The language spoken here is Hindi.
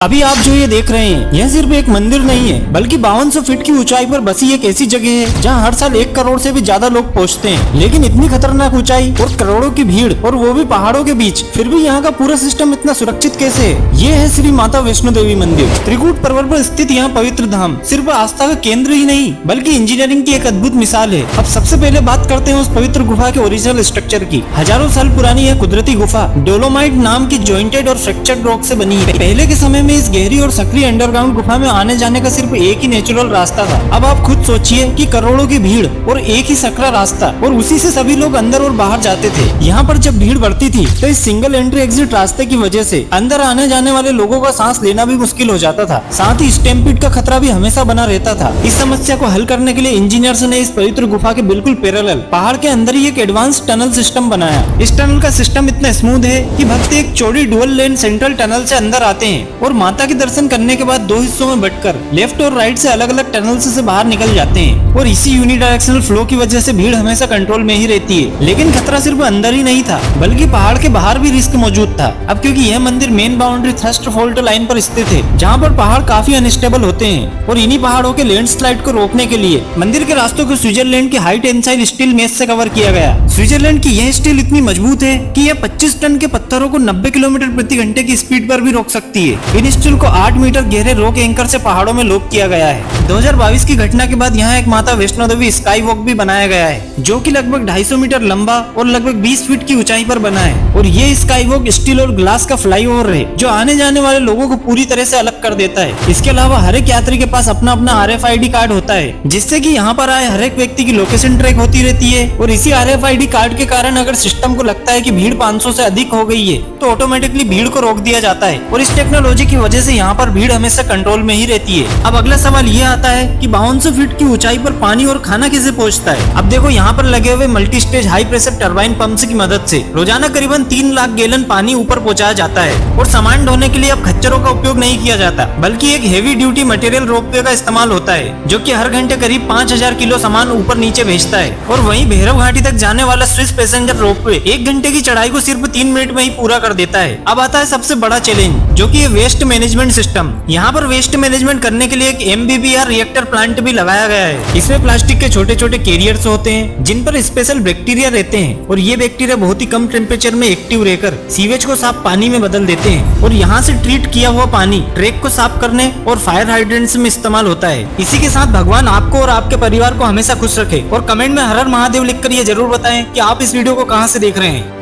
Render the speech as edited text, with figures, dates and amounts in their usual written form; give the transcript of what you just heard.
अभी आप जो ये देख रहे हैं यह सिर्फ एक मंदिर नहीं है बल्कि 5200 फीट की ऊंचाई पर बसी एक ऐसी जगह है जहां हर साल 1 करोड़ से भी ज्यादा लोग पहुंचते हैं। लेकिन इतनी खतरनाक ऊंचाई और करोड़ों की भीड़ और वो भी पहाड़ों के बीच, फिर भी यहाँ का पूरा सिस्टम इतना सुरक्षित कैसे है? ये है श्री माता वैष्णो देवी मंदिर। त्रिकूट पर्वत पर स्थित यहाँ पवित्र धाम सिर्फ आस्था का केंद्र ही नहीं बल्कि इंजीनियरिंग की एक अद्भुत मिसाल है। अब सबसे पहले बात करते हैं उस पवित्र गुफा के ओरिजिनल स्ट्रक्चर की। हजारों साल पुरानी यह कुदरती गुफा डोलोमाइट नाम की जॉइंटेड और फ्रैक्चर्ड रॉक से बनी है। पहले के समय में इस गहरी और सक्रिय अंडरग्राउंड गुफा में आने जाने का सिर्फ एक ही नेचुरल रास्ता था। अब आप खुद सोचिए कि करोड़ों की भीड़ और एक ही सकरा रास्ता और उसी से सभी लोग अंदर और बाहर जाते थे। यहाँ पर जब भीड़ बढ़ती थी तो इस सिंगल एंट्री एग्जिट रास्ते की वजह से अंदर आने जाने वाले लोगों का सांस लेना भी मुश्किल हो जाता था। साथ ही स्टैम्पीड का खतरा भी हमेशा बना रहता था। इस समस्या को हल करने के लिए इंजीनियर्स ने इस पवित्र गुफा के बिल्कुल पैरेलल पहाड़ के अंदर ही एक एडवांस टनल सिस्टम बनाया। इस टनल का सिस्टम इतना स्मूथ है कि भक्त एक चौड़ी डुअल लेन सेंट्रल टनल से अंदर आते हैं और माता के दर्शन करने के बाद 2 हिस्सों में बंटकर लेफ्ट और राइट से अलग अलग टनल से बाहर निकल जाते हैं। और इसी यूनिडायरेक्शनल फ्लो की वजह से भीड़ हमेशा कंट्रोल में ही रहती है। लेकिन खतरा सिर्फ अंदर ही नहीं था बल्कि पहाड़ के बाहर भी रिस्क मौजूद था। अब क्योंकि यह मंदिर main boundary thrust fault line पर स्थित है जहाँ पर पहाड़ काफी अनस्टेबल होते हैं और इन्हीं पहाड़ों के लैंडस्लाइड को रोकने के लिए मंदिर के रास्तों को स्विट्जरलैंड के हाई टेंसाइल स्टील मेश से कवर किया गया। स्विट्जरलैंड की यह स्टील इतनी मजबूत है कि यह 25 टन के पत्थरों को 90 किलोमीटर प्रति घंटे की स्पीड पर भी रोक सकती है। इन स्टील को 8 मीटर गहरे रॉक एंकर से पहाड़ों में लॉक किया गया है। 2022 की घटना के बाद यहाँ एक माता वैष्णो देवी स्काई वॉक भी बनाया गया है जो कि लगभग 250 मीटर लंबा और लगभग 20 फीट की ऊंचाई पर बना है। और ये स्काई वॉक स्टील और ग्लास का फ्लाईओवर है जो आने जाने वाले लोगों को पूरी तरह से अलग कर देता है। इसके अलावा हर एक यात्री के पास अपना अपना RFID कार्ड होता है जिससे कि यहाँ पर आए हर एक व्यक्ति की लोकेशन ट्रैक होती रहती है। और इसी RFID कार्ड के कारण अगर सिस्टम को लगता है कि भीड़ 500 से अधिक हो गई है तो ऑटोमेटिकली भीड़ को रोक दिया जाता है। और इस टेक्नोलॉजी की वजह से यहाँ पर भीड़ हमेशा कंट्रोल में ही रहती है। अब अगला सवाल ये आता है कि 5200 फीट की ऊंचाई पर पानी और खाना कैसे पहुंचता है? अब देखो यहाँ पर लगे हुए multi stage high pressure turbine pumps की मदद से रोजाना करीबन 3 लाख गैलन पानी ऊपर पहुंचाया जाता है। और सामान ढोने के लिए अब खच्चरों का उपयोग नहीं किया जाता बल्कि एक हेवी ड्यूटी मटेरियल रोपवे का इस्तेमाल होता है जो कि हर घंटे करीब 5000 किलो सामान ऊपर नीचे भेजता है। और वहीं भैरव घाटी तक जाने वाला स्विस पैसेंजर रोपवे 1 घंटे की चढ़ाई को सिर्फ 3 मिनट में ही पूरा कर देता है। अब आता है सबसे बड़ा चैलेंज जो कि वेस्ट मैनेजमेंट सिस्टम। यहाँ पर वेस्ट मैनेजमेंट करने के लिए एक MBBR रिएक्टर प्लांट भी लगाया गया है। इसमें प्लास्टिक के छोटे छोटे कैरियर्स होते हैं जिन पर स्पेशल बैक्टीरिया रहते हैं और ये बैक्टीरिया बहुत ही कम टेम्परेचर में एक्टिव रहकर सीवेज को साफ पानी में बदल देते हैं। और यहाँ से ट्रीट किया हुआ पानी ट्रैक को साफ करने और फायर हाइड्रेंट्स में इस्तेमाल होता है। इसी के साथ भगवान आपको और आपके परिवार को हमेशा खुश रखे। और कमेंट में हर हर महादेव लिखकर ये जरूर बताएं कि आप इस वीडियो को कहाँ से देख रहे हैं।